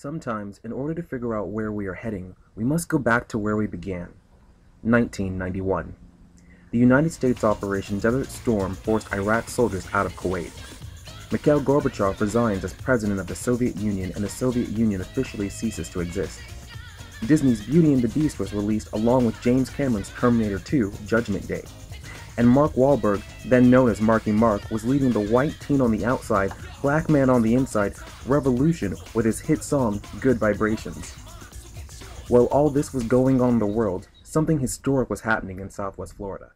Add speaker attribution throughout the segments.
Speaker 1: Sometimes, in order to figure out where we are heading, we must go back to where we began. 1991. The United States Operation Desert Storm forced Iraq soldiers out of Kuwait. Mikhail Gorbachev resigns as president of the Soviet Union, and the Soviet Union officially ceases to exist. Disney's Beauty and the Beast was released along with James Cameron's Terminator 2: Judgment Day. And Mark Wahlberg, then known as Marky Mark, was leading the white teen on the outside, black man on the inside revolution with his hit song, Good Vibrations. While all this was going on in the world, something historic was happening in Southwest Florida.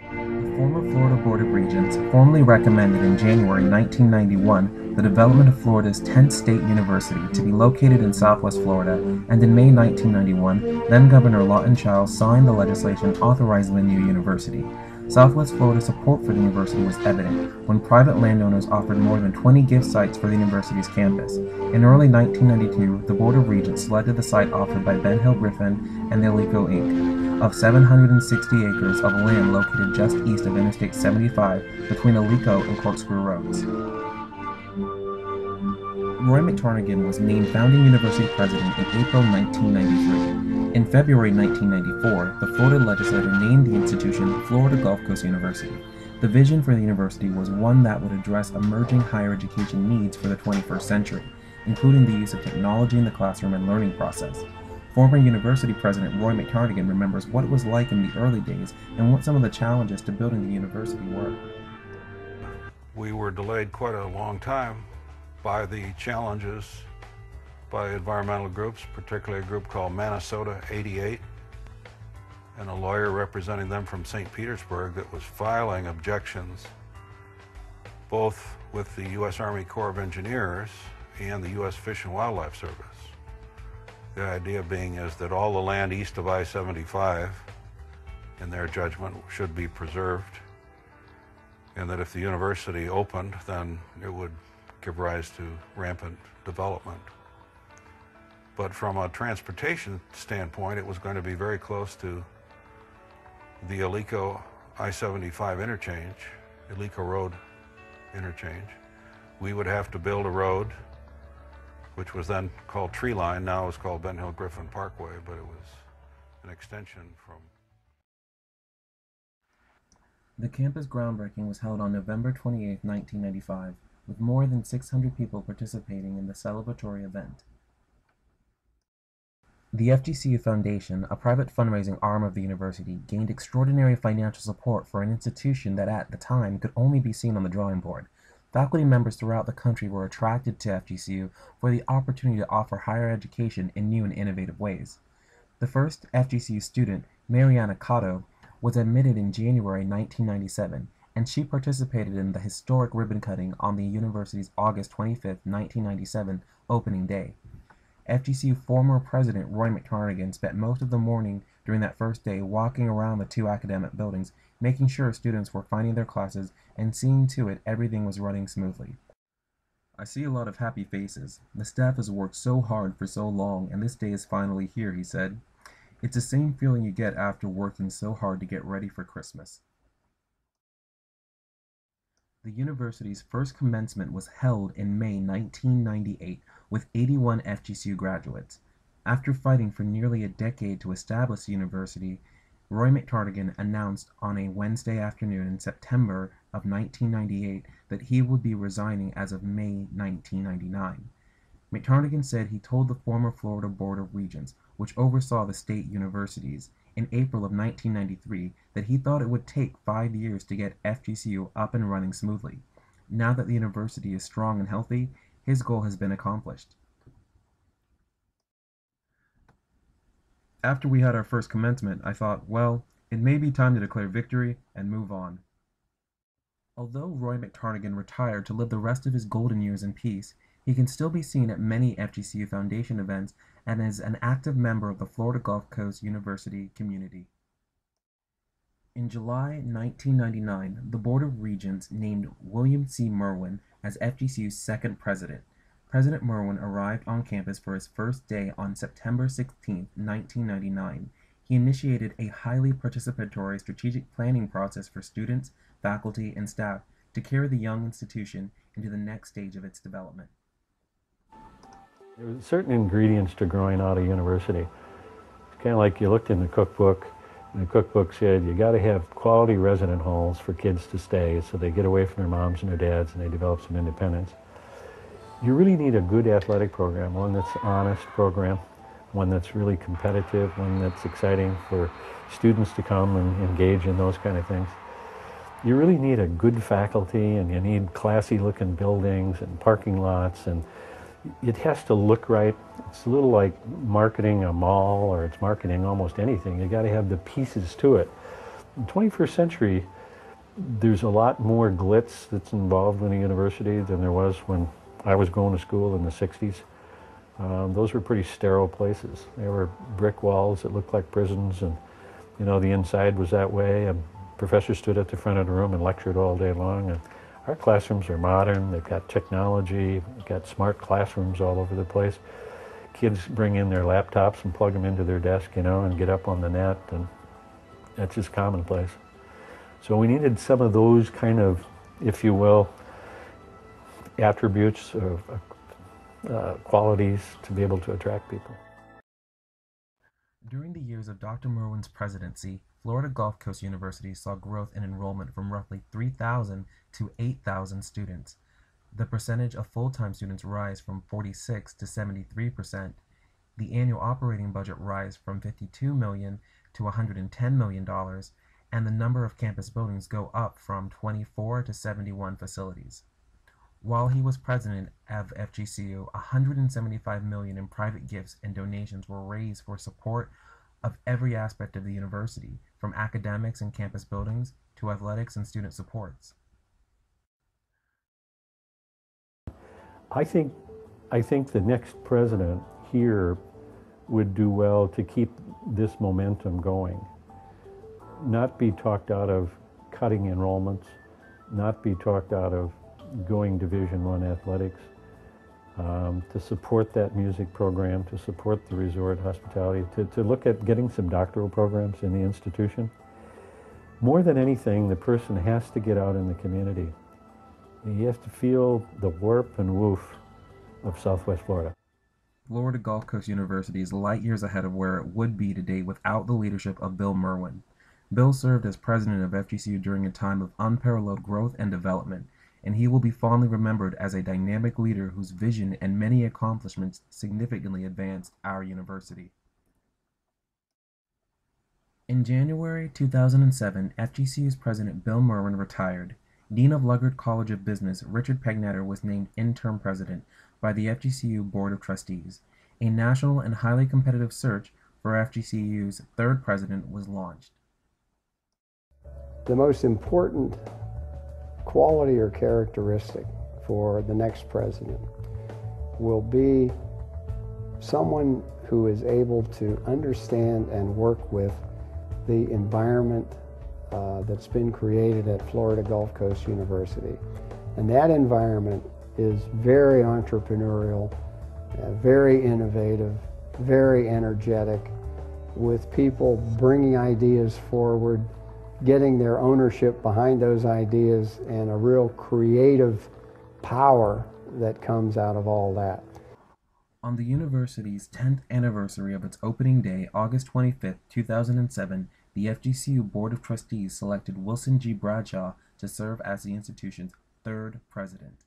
Speaker 1: The former Florida Board of Regents formally recommended in January 1991 the development of Florida's 10th state university to be located in Southwest Florida, and in May 1991, then-Governor Lawton Chiles signed the legislation authorizing the new university. Southwest Florida's support for the university was evident when private landowners offered more than 20 gift sites for the university's campus. In early 1992, the Board of Regents selected the site offered by Ben Hill Griffin and the Alico Inc. of 760 acres of land located just east of Interstate 75 between Alico and Corkscrew Roads. Roy McTarnigan was named founding university president in April 1993. In February 1994, the Florida legislature named the institution Florida Gulf Coast University. The vision for the university was one that would address emerging higher education needs for the 21st century, including the use of technology in the classroom and learning process. Former university president Roy McTarnigan remembers what it was like in the early days and what some of the challenges to building the university were.
Speaker 2: We were delayed quite a long time by the challenges by environmental groups, particularly a group called Minnesota 88, and a lawyer representing them from St. Petersburg that was filing objections both with the U.S. Army Corps of Engineers and the U.S. Fish and Wildlife Service. The idea being is that all the land east of I-75, in their judgment, should be preserved, and that if the university opened, then it would give rise to rampant development. But from a transportation standpoint, it was going to be very close to the Alico I-75 interchange, Alico Road interchange. We would have to build a road, which was then called Tree Line, now is called Ben Hill Griffin Parkway, but it was an extension from.
Speaker 1: The campus groundbreaking was held on November 28, 1995, with more than 600 people participating in the celebratory event. The FGCU Foundation, a private fundraising arm of the university, gained extraordinary financial support for an institution that at the time could only be seen on the drawing board. Faculty members throughout the country were attracted to FGCU for the opportunity to offer higher education in new and innovative ways. The first FGCU student, Mariana Cotto, was admitted in January 1997, and she participated in the historic ribbon cutting on the university's August 25, 1997 opening day. FGCU former president Roy McTarnigan spent most of the morning during that first day walking around the two academic buildings, making sure students were finding their classes and seeing to it everything was running smoothly. "I see a lot of happy faces. The staff has worked so hard for so long, and this day is finally here," he said. "It's the same feeling you get after working so hard to get ready for Christmas." The university's first commencement was held in May 1998 with 81 FGCU graduates. After fighting for nearly a decade to establish the university, Roy McTarnigan announced on a Wednesday afternoon in September of 1998 that he would be resigning as of May 1999. McTarnigan said he told the former Florida Board of Regents, which oversaw the state universities, in April of 1993 that he thought it would take 5 years to get FGCU up and running smoothly. Now that the university is strong and healthy, his goal has been accomplished. "After we had our first commencement, I thought, well, it may be time to declare victory and move on." Although Roy McTarnigan retired to live the rest of his golden years in peace, he can still be seen at many FGCU Foundation events and is an active member of the Florida Gulf Coast University community. In July 1999, the Board of Regents named William C. Merwin as FGCU's second president. President Merwin arrived on campus for his first day on September 16, 1999. He initiated a highly participatory strategic planning process for students, faculty, and staff to carry the young institution into the next stage of its development.
Speaker 3: There were certain ingredients to growing out of university. It's kind of like you looked in the cookbook, and the cookbook said you got to have quality resident halls for kids to stay so they get away from their moms and their dads and they develop some independence. You really need a good athletic program, one that's honest program, one that's really competitive, one that's exciting for students to come and engage in those kind of things. You really need a good faculty, and you need classy looking buildings and parking lots, and it has to look right. It's a little like marketing a mall, or it's marketing almost anything. You got to have the pieces to it. In the 21st century, there's a lot more glitz that's involved in a university than there was when I was going to school in the 60s. Those were pretty sterile places. They were brick walls that looked like prisons, and you know, the inside was that way, and professors stood at the front of the room and lectured all day long. And our classrooms are modern, they've got technology, we've got smart classrooms all over the place. Kids bring in their laptops and plug them into their desk, you know, and get up on the net, and that's just commonplace. So we needed some of those kind of, if you will, attributes of qualities to be able to attract people.
Speaker 1: During the years of Dr. Merwin's presidency, Florida Gulf Coast University saw growth in enrollment from roughly 3,000 to 8,000 students. The percentage of full-time students rise from 46 to 73%. The annual operating budget rise from $52 million to $110 million, and the number of campus buildings go up from 24 to 71 facilities. While he was president of FGCU, $175 million in private gifts and donations were raised for support of every aspect of the university, from academics and campus buildings to athletics and student supports.
Speaker 3: I think the next president here would do well to keep this momentum going, not be talked out of cutting enrollments, not be talked out of going Division I athletics, to support that music program, to support the resort hospitality, to look at getting some doctoral programs in the institution. More than anything, the person has to get out in the community. He has to feel the warp and woof of Southwest Florida.
Speaker 1: Florida Gulf Coast University is light years ahead of where it would be today without the leadership of Bill Merwin. Bill served as president of FGCU during a time of unparalleled growth and development, and he will be fondly remembered as a dynamic leader whose vision and many accomplishments significantly advanced our university. In January 2007, FGCU's president Bill Merwin retired. Dean of Luggard College of Business Richard Pegnetter was named interim president by the FGCU Board of Trustees. A national and highly competitive search for FGCU's third president was launched.
Speaker 4: The most important quality or characteristic for the next president will be someone who is able to understand and work with the environment that's been created at Florida Gulf Coast University. And that environment is very entrepreneurial, very innovative, very energetic, with people bringing ideas forward, getting their ownership behind those ideas, and a real creative power that comes out of all that.
Speaker 1: On the university's 10th anniversary of its opening day, August 25, 2007, the FGCU Board of Trustees selected Wilson G. Bradshaw to serve as the institution's third president.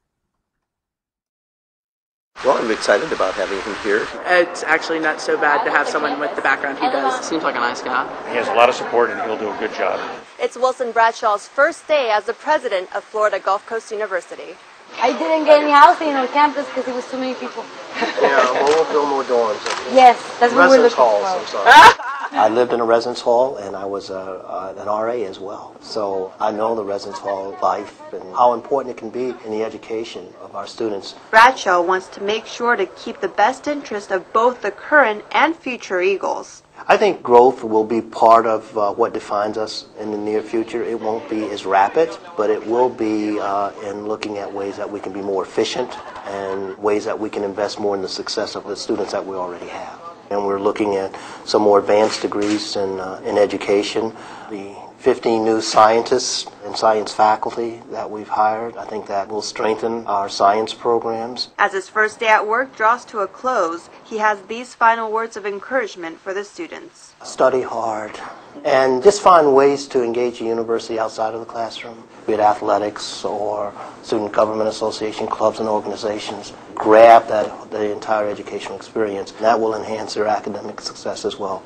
Speaker 5: Well, I'm excited about having him here.
Speaker 6: It's actually not so bad to have someone with the background he does.
Speaker 7: Seems like a nice guy.
Speaker 8: He has a lot of support and he'll do a good job.
Speaker 9: It's Wilson Bradshaw's first day as the president of Florida Gulf Coast University.
Speaker 10: I didn't get any housing on campus because it was too many people.
Speaker 5: Yeah, but we'll build more dorms.
Speaker 10: Yes, that's what we're looking
Speaker 5: halls,
Speaker 10: for.
Speaker 5: I'm sorry. I lived in a residence hall, and I was an RA as well. So I know the residence hall life and how important it can be in the education of our students.
Speaker 9: Bradshaw wants to make sure to keep the best interest of both the current and future Eagles.
Speaker 5: I think growth will be part of what defines us in the near future. It won't be as rapid, but it will be in looking at ways that we can be more efficient and ways that we can invest more in the success of the students that we already have. And we're looking at some more advanced degrees in education. The 15 new scientists and science faculty that we've hired. I think that will strengthen our science programs.
Speaker 9: As his first day at work draws to a close, he has these final words of encouragement for the students.
Speaker 5: Study hard and just find ways to engage the university outside of the classroom, be it athletics or student government association clubs and organizations. Grab the entire educational experience. That will enhance their academic success as well.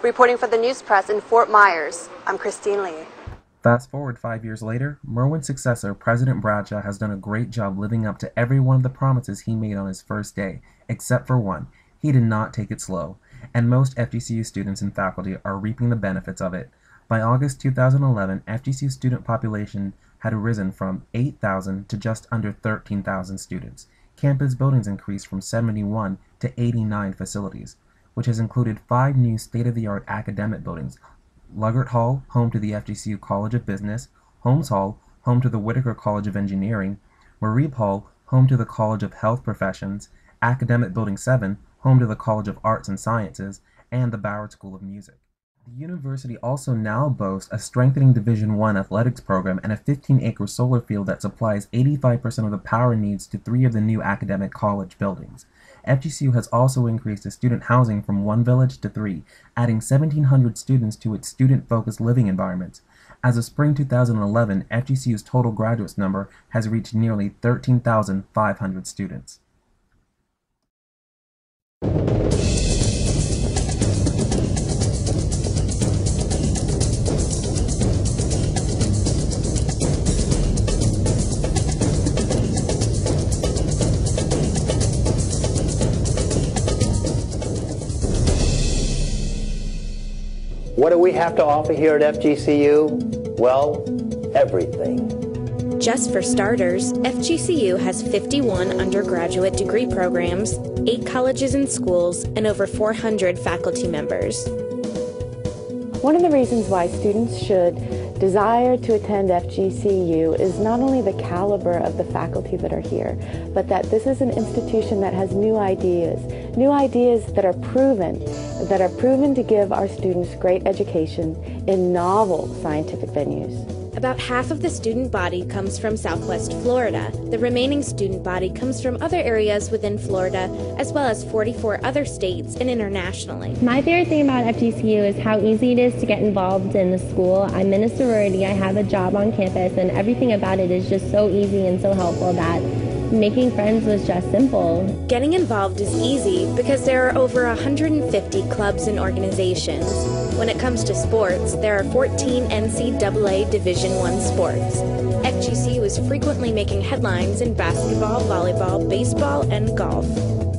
Speaker 9: Reporting for the News Press in Fort Myers, I'm Christine Lee.
Speaker 1: Fast forward 5 years later, Merwin's successor, President Bradshaw, has done a great job living up to every one of the promises he made on his first day, except for one. He did not take it slow, and most FGCU students and faculty are reaping the benefits of it. By August 2011, FGCU student population had risen from 8,000 to just under 13,000 students. Campus buildings increased from 71 to 89 facilities, which has included 5 new state-of-the-art academic buildings: Luggert Hall, home to the FGCU College of Business; Holmes Hall, home to the Whitaker College of Engineering; Marib Hall, home to the College of Health Professions; Academic Building 7, home to the College of Arts and Sciences; and the Ballard School of Music. The university also now boasts a strengthening Division I athletics program and a 15-acre solar field that supplies 85% of the power needs to 3 of the new academic college buildings. FGCU has also increased its student housing from 1 village to 3, adding 1,700 students to its student-focused living environments. As of spring 2011, FGCU's total graduates number has reached nearly 13,500 students.
Speaker 7: What do we have to offer here at FGCU? Well, everything.
Speaker 11: Just for starters, FGCU has 51 undergraduate degree programs, 8 colleges and schools, and over 400 faculty members.
Speaker 12: One of the reasons why students should desire to attend FGCU is not only the caliber of the faculty that are here, but that this is an institution that has new ideas that are proven to give our students great education in novel scientific venues.
Speaker 11: About half of the student body comes from Southwest Florida. The remaining student body comes from other areas within Florida, as well as 44 other states and internationally.
Speaker 13: My favorite thing about FGCU is how easy it is to get involved in the school. I'm in a sorority, I have a job on campus, and everything about it is just so easy and so helpful that making friends was just simple.
Speaker 11: Getting involved is easy because there are over 150 clubs and organizations. When it comes to sports, there are 14 NCAA Division I sports. FGCU is frequently making headlines in basketball, volleyball, baseball, and golf.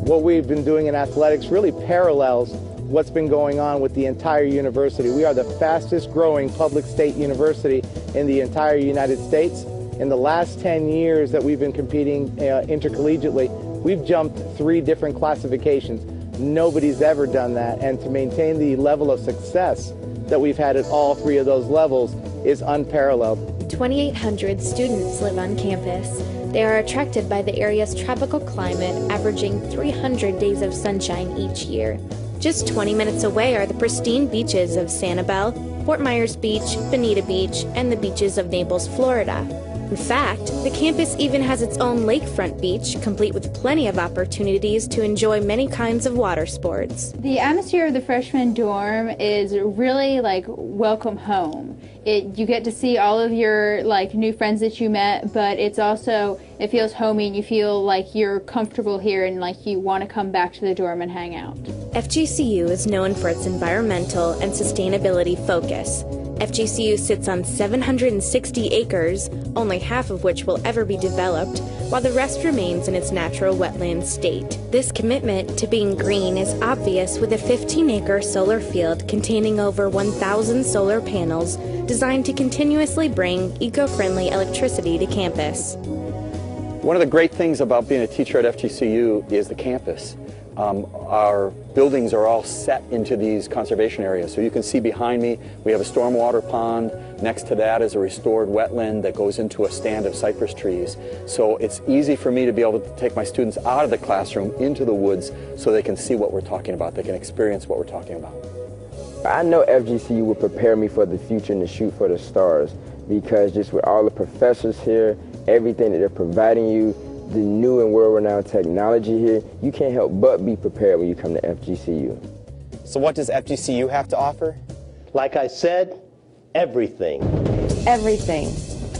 Speaker 14: What we've been doing in athletics really parallels what's been going on with the entire university. We are the fastest growing public state university in the entire United States. In the last 10 years that we've been competing intercollegiately, we've jumped 3 different classifications. Nobody's ever done that, and to maintain the level of success that we've had at all 3 of those levels is unparalleled.
Speaker 11: 2,800 students live on campus. They are attracted by the area's tropical climate, averaging 300 days of sunshine each year. Just 20 minutes away are the pristine beaches of Sanibel, Fort Myers Beach, Bonita Beach, and the beaches of Naples, Florida. In fact, the campus even has its own lakefront beach, complete with plenty of opportunities to enjoy many kinds of water sports.
Speaker 15: The atmosphere of the freshman dorm is really like welcome home. You get to see all of your new friends that you met, but it feels homey and you feel like you're comfortable here and like you want to come back to the dorm and hang out.
Speaker 11: FGCU is known for its environmental and sustainability focus. FGCU sits on 760 acres, only half of which will ever be developed, while the rest remains in its natural wetland state. This commitment to being green is obvious with a 15-acre solar field containing over 1,000 solar panels designed to continuously bring eco-friendly electricity to campus.
Speaker 16: One of the great things about being a teacher at FGCU is the campus. Our buildings are all set into these conservation areas. So you can see behind me, we have a stormwater pond. Next to that is a restored wetland that goes into a stand of cypress trees. So it's easy for me to be able to take my students out of the classroom into the woods so they can see what we're talking about. They can experience what we're talking about.
Speaker 17: I know FGCU will prepare me for the future and to shoot for the stars, because just with all the professors here, everything that they're providing you, the new and world-renowned technology here, you can't help but be prepared when you come to FGCU.
Speaker 7: So what does FGCU have to offer?
Speaker 5: Like I said, everything.
Speaker 10: Everything.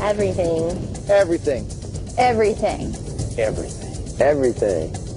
Speaker 13: Everything.
Speaker 14: Everything.
Speaker 15: Everything.
Speaker 7: Everything.
Speaker 17: Everything.